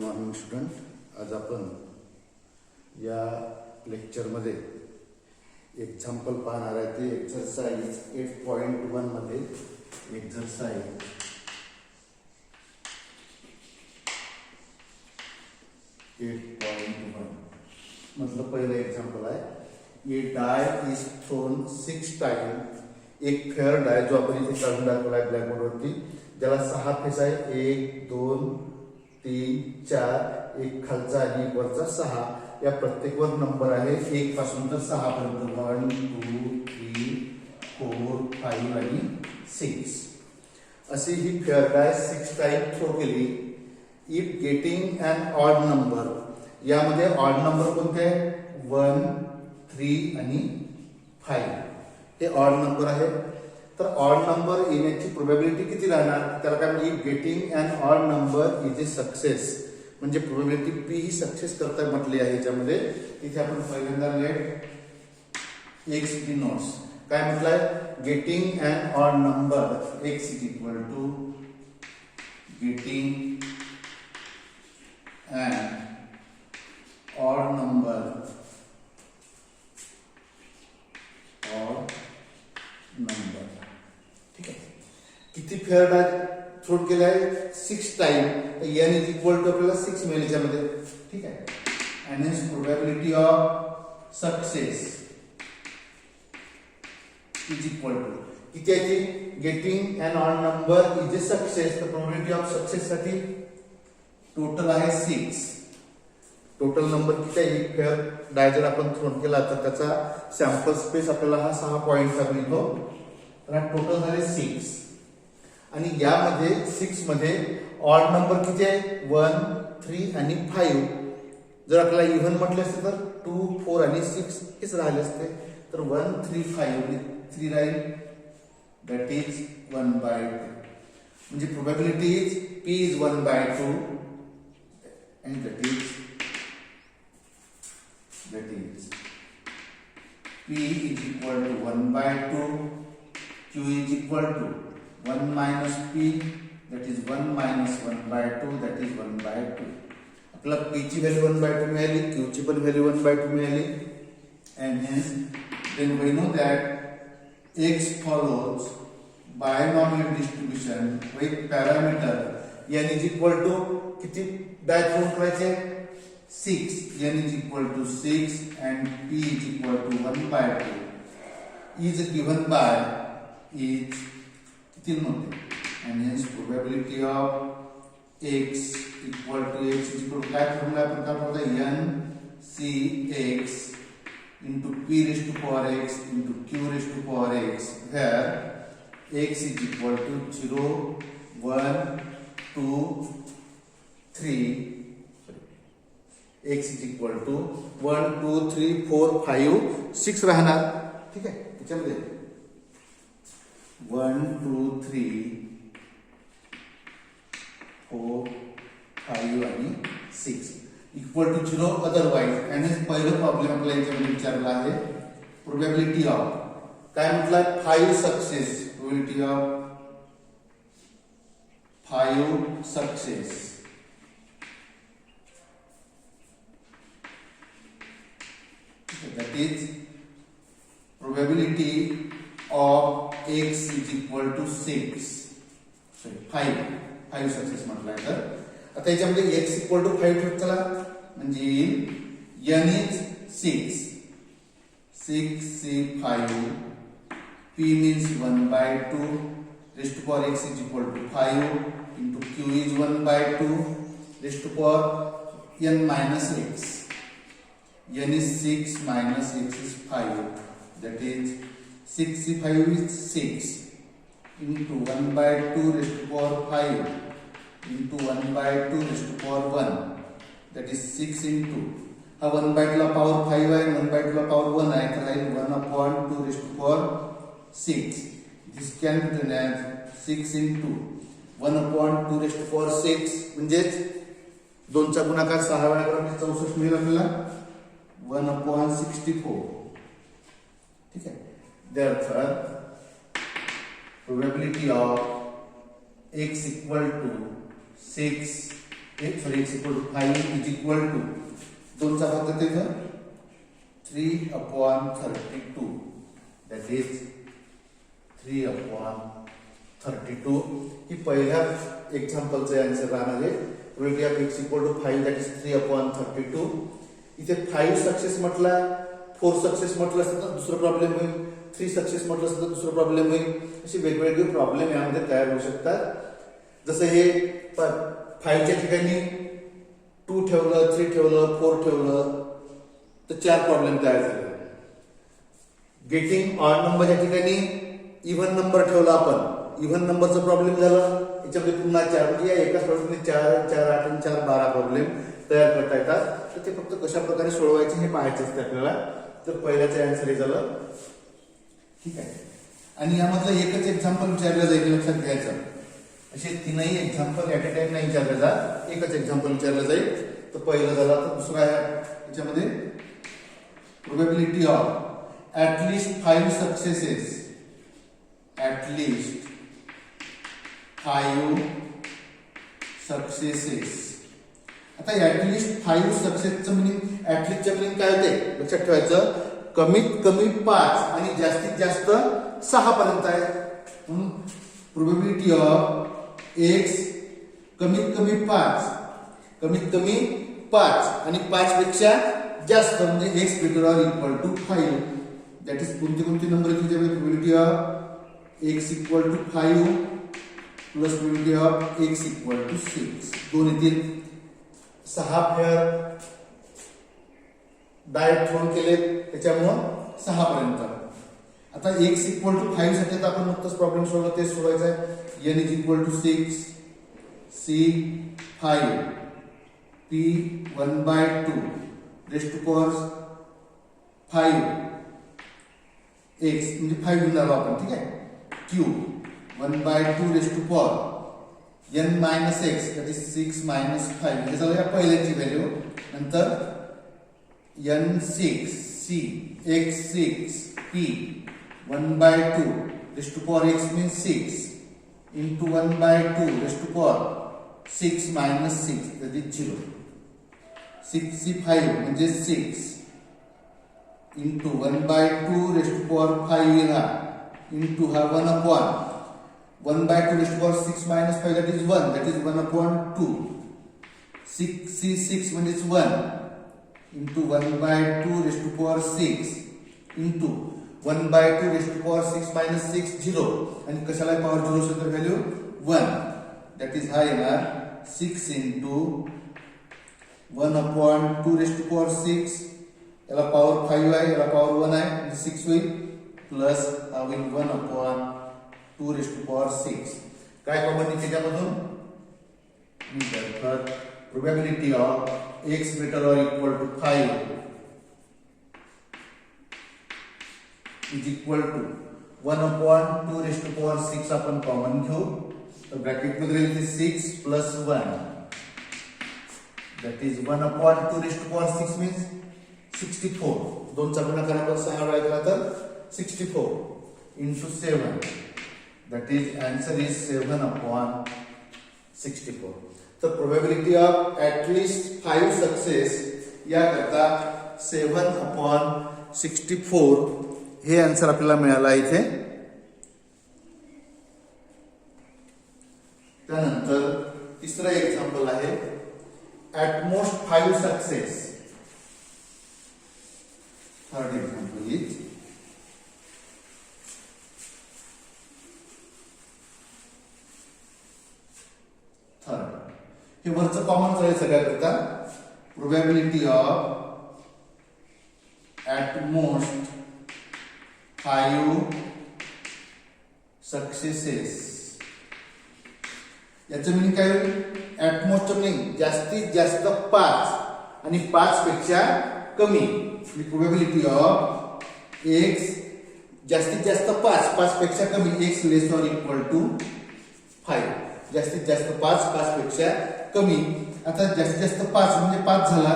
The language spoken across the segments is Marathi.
Morning student. आज आपण या लेक्चरमध्ये एक्झाम्पल पाहणार आहे. ते एक्सरसाइज 8.1 मध्ये एक्सरसाइज 8.1 मतलब पहिलं एक्झाम्पल आहे. ये डाय इज थ्रोन 6 टाइम. एक फेअर डाय जो आपण इथे काढून दाखवला आहे ब्लॅकबोर्डवरती, ज्याला 6 फेस आहे. 1 2 3 4, एक खालचा आणि एक वरचा 6. या प्रत्येकवर नंबर आहे 1 पासून तर 6 पर्यंत. 1 2 3 4 5 आणि 6. अशी ही फेअर डाय 6 टाइम थ्रो केली. If getting an odd number, यामध्ये ऑड नंबर कोणते आहे? 1 3 आणि 5 हे ऑड नंबर आहे. तर ऑड नंबर येण्याची प्रोबॅबिलिटी किती राहणार? त्याला काय म्हणजे getting an odd number is a success, म्हणजे प्रोबॅबिलिटी पी ही सक्सेस करता म्हटली आहे. याच्यामध्ये इथे आपण पहिल्यांदा लेट एक्स डिनोट्स काय म्हटलंय? Getting an odd number X is equal to getting an odd number ठीक आहे. किती फेअर डाय थ्रो केला आहे? 6 time. n is equal to आपल्याला 6 मिळेल याच्यामध्ये. ठीक आहे. आणि हेच probability of success is equal to किती आहे? Getting an odd number is a success. तर प्रोबॅबिलिटी ऑफ सक्सेस साठी टोटल आहे 6. टोटल नंबर किती आहे? फेअर डाय जर आपण थ्रो केला तर त्याचा सॅम्पल स्पेस आपल्याला हा 6 पॉइंटचा मिळतो. तर हा टोटल झाले 6. आणि यामध्ये 6 मध्ये ऑड नंबर किती आहे? 1 3 आणि 5. जर आपल्याला इव्हन म्हटले असते तर 2 4 आणि 6 हेच राहिले असते. तर 1 3 5 3 राहील, दॅट इज 1/2. म्हणजे probability is p is 1/2 and that is p is equal to 1/2, q is equal to 1 minus p, that is 1 minus 1/2, that is 1/2. आपल्याला p ची व्हॅल्यू 1/2 मिळाली, q ची पण व्हॅल्यू 1/2 मिळाली. and hence then we know that x follows binomial distribution with parameter n is equal to किती डाय थ्रो करायचे? 6. n is equal to 6 and p is equal to 1/2 is given by is किती नव्हते. and hence probability of x equal to x is equal to काय फॉर्म्युला आपण काय वापरतो? n c x into p raised to power x into q raised to power x, where x is equal to 0 1 2 3, x is equal to 1 2 3 4 5 6 राहणार. ठीक आहे. त्याच्यामध्ये 1 2 3 4 5 आणि 6 इक्वल टू 0 अदरवाइज. आणि पहिलं प्रॉब्लेम आपल्याला याच्यामध्ये विचारला आहे प्रोबॅबिलिटी ऑफ काय म्हटलं? 5 success. Probability of 5 success. That is probability of x is equal to 6. Sorry, 5 success म्हटलं तर आता याच्यामध्ये x इक्वल टू 5 ठेवत चला. म्हणजे n is 6 6 say 5, p means 1/2 raised to power x is equal to 5 into q is 1/2 raised to power n minus x. n is 6 minus x is 5, that is 6 say 5 is 6 into 1/2 raised to power 5 into 1/2 raised to power 1, that is 6 into हा 1/2 ला power 5 आहे, 1/2 ला power 1 आहे, तर आहे 1/2 raised to power 6. This can be written as 6 into 1/2 raised to power 6, म्हणजेच 2 चा गुणाकार 6 वेळा करून 64 मिळेल आपल्याला. 1/64. ठीक आहे. Therefore, probability of x equal to 6 x equal to 5 is equal to 2 चा भाग देते इथं 3/32 दॅट इज 3/32 ही पहिल्या एक्झाम्पलचं आन्सर राहणार आहे. Probability of x equal to 5 that is 3/32. इथे 5 सक्सेस म्हटला, 4 सक्सेस म्हटलं असतं तर दुसरा प्रॉब्लेम होईल, 3 सक्सेस म्हटलं असतं तर दुसरा प्रॉब्लेम होईल. असे वेगवेगळे प्रॉब्लेम यामध्ये तयार होऊ शकतात. जसं हे 5च्या ठिकाणी 2 ठेवलं, 3 ठेवलं, 4 ठेवलं तर 4 प्रॉब्लेम तयार झाले. गेटिंग ऑड नंबरच्या ठिकाणी इव्हन नंबर ठेवला आपण, इव्हन नंबरचा प्रॉब्लेम झाला. याच्यामध्ये पुन्हा 4 म्हणजे या एका सोल्युशनने 4, 4, 8 आणि 4, 12 प्रॉब्लेम तयार करता येतात. तर ते फक्त कशा प्रकारे सोडवायचे हे पाहायचे असते आपल्याला. तर पहिल्याचं आन्सर हे झालं. ठीक आहे. आणि यामधलं एकच एक्झाम्पल विचारलं जाईल, लक्षात घ्यायचं. असे 3ही एक्झाम्पल ऍट अ टाइम नाही विचारलं जात, एकच एक्झाम्पल विचारलं जाईल. तर पहिलं झालं. तर दुसरा आहे याच्यामध्ये probability of at least 5 successes, at least 5 successes. आता ऍटलिस्ट 5 सक्सेसचं मिनिंग, ऍटलिस्टचं मिनिंग काय होते लक्षात ठेवायचं. कमीत कमी 5 आणि जास्तीत जास्त 6 पर्यंत आहे. म्हणून प्रोबॅबिलिटी ऑफ x कमीत कमी 5, कमीत कमी 5 आणि 5 पेक्षा जास्त म्हणजे x greater or equal to 5. That is कोणते नंबर येतील त्यामध्ये probability of x equal to 5 plus probability of x equal to 6. दोन येतील. 6 फेअर डायरेक्ट ठेवून केले त्याच्यामुळं 6 पर्यंत. आता x इक्वल टू 5 साठी आता आपण नुकतंच प्रॉब्लेम सोडवला, ते सोडवायचं आहे. n is equal to 6, c 5, p 1/2 raised to power 5 x म्हणजे 5 घेणार आपण. ठीक आहे. q 1/2 raised to power n minus x that is 6 minus 5. हे झालं या पहिल्याची व्हॅल्यू. नंतर n6 c x6 p 1/2 raised to power x means 6 into 1/2 raised to power 6 minus 6 that is 0. 65 म्हणजे 6 into 1/2 raised to power 5 हा into हा 1/2 raised to power 6 minus 5 that is 1, that is 1/2. 6 म्हणजे 1 into 1/2 raised to power 6 into 1/2 raised to power 6 minus 6 0. आणि कशाला पॉवर 0 असेल तर व्हॅल्यू 1. दॅट इज हा येणार 6 into 1/2 raised to power 6. याला पॉवर 5 आहे, याला पॉवर 1 आहे म्हणजे 6 होईल प्लस हा होईल 1/2 raised to power 6. काय कॉमन निघते त्यामधून? Probability of x greater or equal to 5 is equal to 1/2 raised to power 6 आपण कॉमन घेऊ. तर ब्रॅकेट मध्ये राहील 6 plus 1 that is 1/2 raised to power 6 means 64. दोनचा गुणाकार आपण 6 वेळा केला तर 64 into 7 that is answer is 7/64. तर प्रोबॅबिलिटी ऑफ ऍटलिस्ट 5 सक्सेस या करता 7/64 हे आन्सर आपल्याला मिळाला इथे. त्यानंतर तिसरं एक्झाम्पल आहे at most 5 success. Third example is third. हे वरचं कॉमन आहे सगळ्याकरता. Probability of at most 5 successes. याचं मिनिंग काय होईल? ऍट मोस्ट मिनिंग जास्तीत जास्त 5 आणि 5 पेक्षा कमी. प्रोबॅबिलिटी ऑफ x जास्तीत जास्त 5 पेक्षा कमी, x less or equal to 5. जास्तीत जास्त 5 पेक्षा कमी. आता जास्तीत जास्त 5 म्हणजे 5 झाला,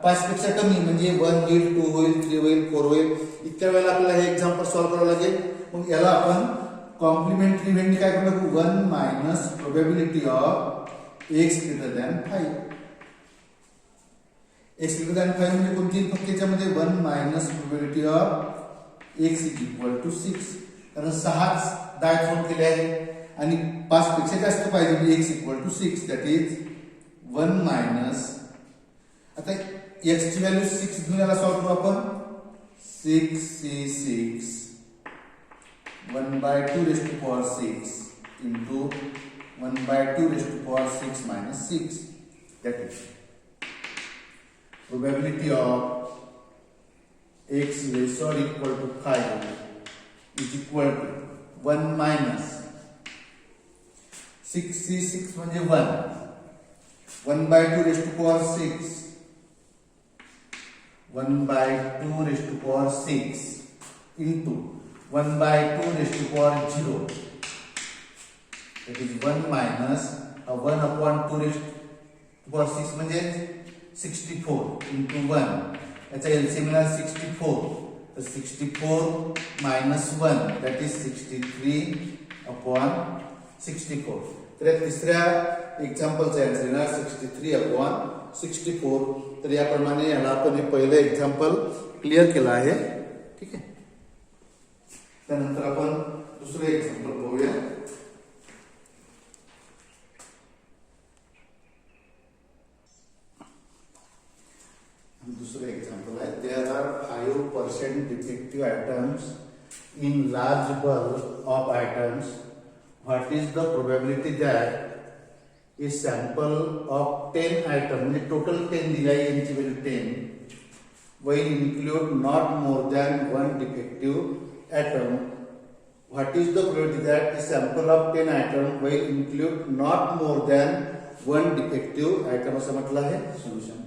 5 पेक्षा कमी म्हणजे 1 होईल, 2 होईल, 3 होईल, 4 होईल. इतक्या वेळेला आपल्याला हे एक्झाम्पल सॉल्व्ह करावं लागेल. मग याला आपण कॉम्प्लिमेंटरी व्हेंडी काय करू? 1 minus probability of x greater than 5. x greater than 5 म्हणजे कोणती? फक्त याच्यामध्ये 1 minus probability of x is equal to 6. कारण 6च डायट फॉर्म केले आहे आणि 5 पेक्षा जास्त पाहिजे म्हणजे x equal to 6. That is 1 minus, आता x ची व्हॅल्यू 6 घेऊन याला सॉल्व्ह करू आपण. 6 1/2 raised to power 6 into 1/2 raised to power 6 minus 6. That is probability of x less or equal to 5 is equal to 1 minus 6 म्हणजे 1, 1/2 raised to power 6, 1/2 raised to power 6 into 1/2 raised to power 0. That is 1 minus 1 upon 2 raised to power 6 म्हणजे 64 into 1. याचा LCM मिळाला 64. तर 64 minus 1 that is 63 upon 64. तर या तिसऱ्या एक्झाम्पलचा आन्सर येणार 63 upon 64. तर याप्रमाणे याला आपण हे पहिलं एक्झाम्पल क्लिअर केलं आहे. ठीक आहे. त्यानंतर आपण दुसरे एक्झाम्पल पाहूया. दुसरे एक्झाम्पल आहे. There are 5% defective items in large bulk of items. What is the probability that a sample of 10 item म्हणजे टोटल 10 दिली आहे, यांची value 10 will include not more than one defective atom. What is the probability that a sample of 10 atom will include not more than one defective atom असं म्हटलं आहे सोल्युशन.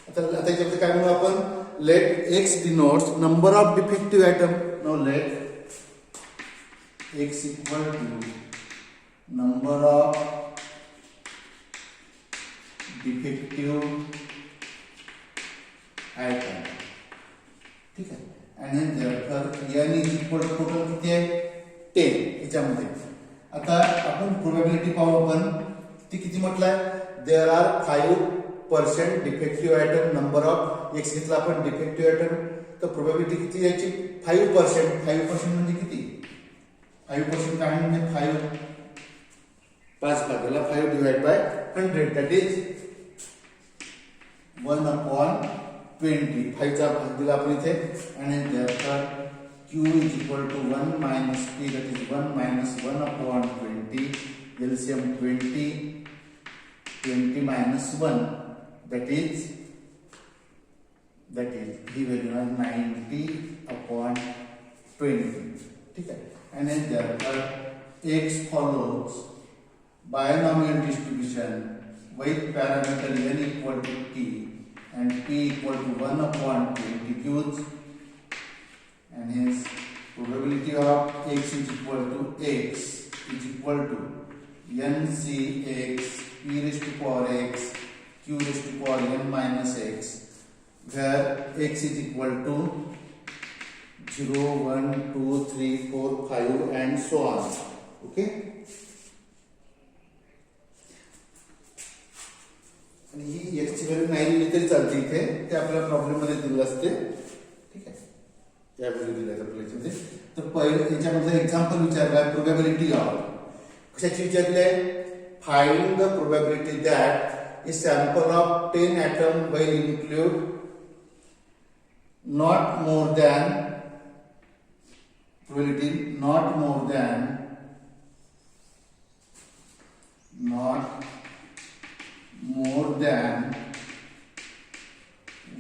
आता याच्यामध्ये काय म्हणू आपण? let x denotes number of defective atom. now let x equal to number of defective item. ठीक आहे. आणि नंतर n is equal to total किती आहे? 10 याच्यामध्ये. आता आपण प्रोबॅबिलिटी पाहू आपण. ती किती म्हटलंय? There are 5% defective item. Number of x घेतला आपण डिफेक्टिव्ह आयटम, तर प्रोबॅबिलिटी किती याची? 5%. 5% म्हणजे किती? 5% काय म्हणजे 5 भागाला 5 divide by 100 that is 1 upon 20. 5 चा भाग दिला आपण इथे. आणि त्यानंतर q is equal to 1 minus p that is 1 minus 1 upon 20. LCM 20 minus 1 that is he value आहे 90 upon 20. ठीक आहे. आणि त्यानंतर x follows binomial distribution with parameter n equal to t and p equal to 1 upon 20 cubes, and hence probability of x is equal to ncx p raised to power x q raised to power n minus x, where x is equal to 0 1 2 3 4 5 and so on. Okay. आणि ही x ची व्हॅल्यू 9 दिली तरी चालते इथे, ते आपल्या प्रॉब्लेम मध्ये दिलं असते. ठीक आहे. या व्हॅल्यू दिल्या आपल्या याच्यामध्ये. तर पहिलं याच्यामध्ये एक्झाम्पल विचारलं आहे प्रोबॅबिलिटी ऑफ. कशाची विचारली आहे? Find the probability that a sample of 10 item will include not more than probability not more than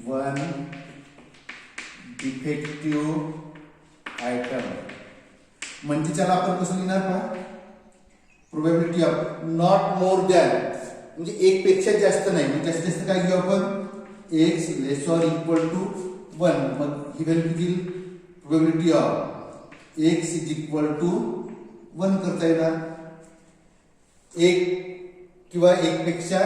one defective item. म्हणजे त्याला आपण कसं लिहिणार पहा? Probability of not more than म्हणजे एक पेक्षा जास्त नाही. म्हणजे जास्तीत जास्त काय घेऊ आपण? x less or equal to 1. मग ही व्हॅल्यू किती? Probability of x is equal to 1 करता येणार. एक किंवा एक पेक्षा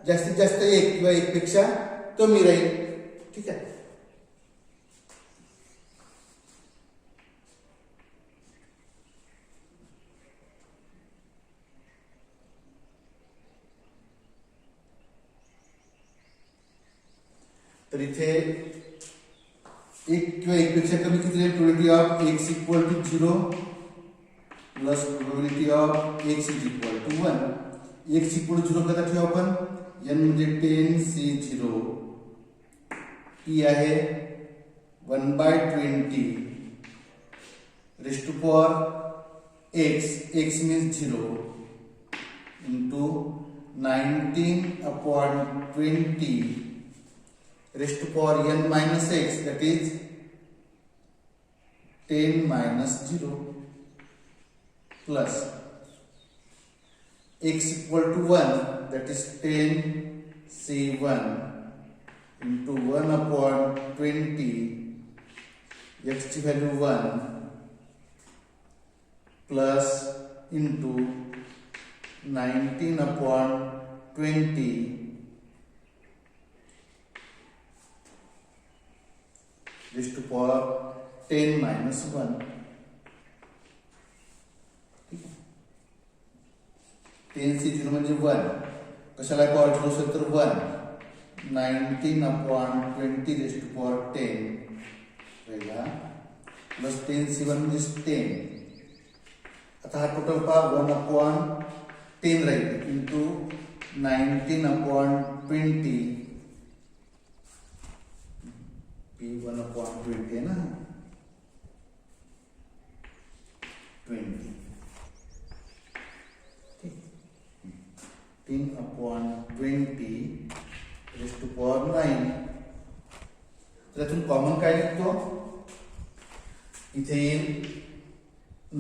जास्तीत जास्त एक किंवा एक पेक्षा कमी राहील. ठीक आहे. तर इथे एक किंवा एकपेक्षा कमी किती राहील? Probability of x equal to 0 plus probability of x is equal to 1. x equal to 0 कसा ठेवू आपण? n म्हणजे 10 C0, p आहे 1/20 raised to power x means 0 into 19/20 raised to power n minus x, that is 10 minus 0 plus x equal to 1, that is 10 C1 into 1/20, x ची value 1 plus into 19/20 raised to power 10 minus 1. ठीक आहे. 10 C0 म्हणजे 1. कशाला पॉवर ठेवू शकतो? तर 1. 19/20 raised to power 10 राहिला प्लस 10 C1 म्हणजे 10. आता हा टोटल पहा 1/10 राहील इंटू 19/20 p 1/20 आहे ना 20. ठीक 10/20 raised to power 9. त्यातून कॉमन काय निघतो? इथे येईल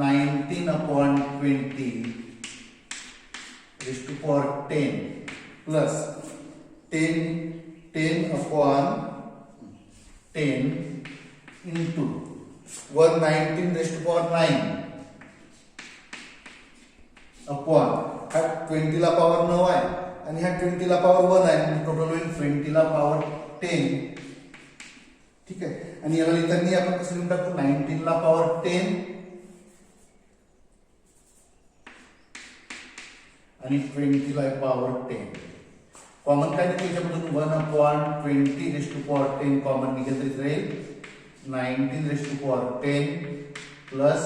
19/20 raised to power 10 plus 10/10 into 119 raised to power 9 upon हा 20 ला पॉवर 9 आहे आणि ह्या 20 ला पॉवर 1 आहे म्हणजे टोटल होईल 20 ला पॉवर 10. ठीक आहे. आणि याला लिहिताना आपण कसं लिहून टाकू? 19 ला पॉवर 10 आणि 20 ला पॉवर 10. कॉमन काय निघेल याच्यामधून? 1/20 raised to power 10 कॉमन निघेल तर इथे राहील 19 raised to power 10 प्लस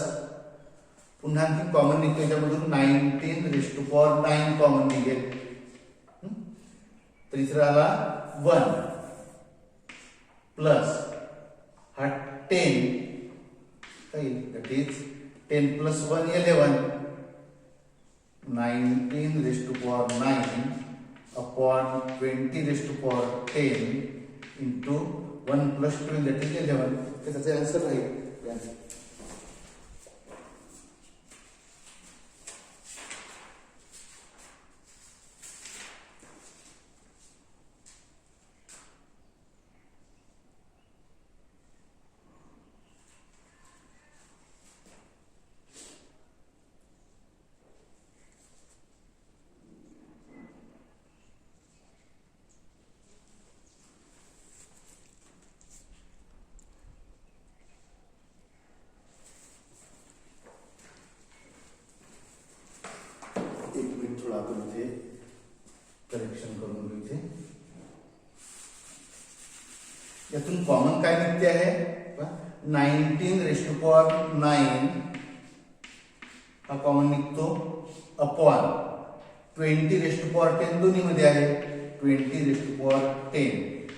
पुन्हा आणखी कॉमन निघतो याच्यामधून 19 raised to power 9 कॉमन निघेल. तर इथे आला 1 प्लस हा 10 काय that is 10 plus 1 11 19 raised to power 9 upon 20 raised to power 10 into 1 plus 12 that is 11. त्याचा आन्सर राहील. थोडा आपण इथे करेक्शन करून घेऊ. इथे यातून कॉमन काय निघते आहे? 19 raised to power 9 हा कॉमन निघतो अपॉन 20 raised to power 10 दोन्ही मध्ये आहे 20 raised to power 10.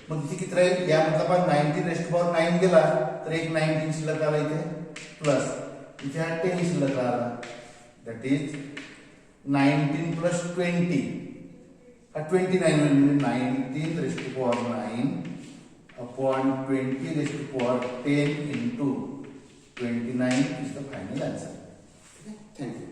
मग इथे किती राहील? यामधला पण 19 raised to power 9 गेला तर एक 19 शिल्लक आला इथे प्लस इथे हा 10 शिल्लक आला दॅट इज 19 plus 20 29 म्हणजे 19 raised to power 9 upon 20 raised to power 10 into 29 is the final answer. Okay, thank you.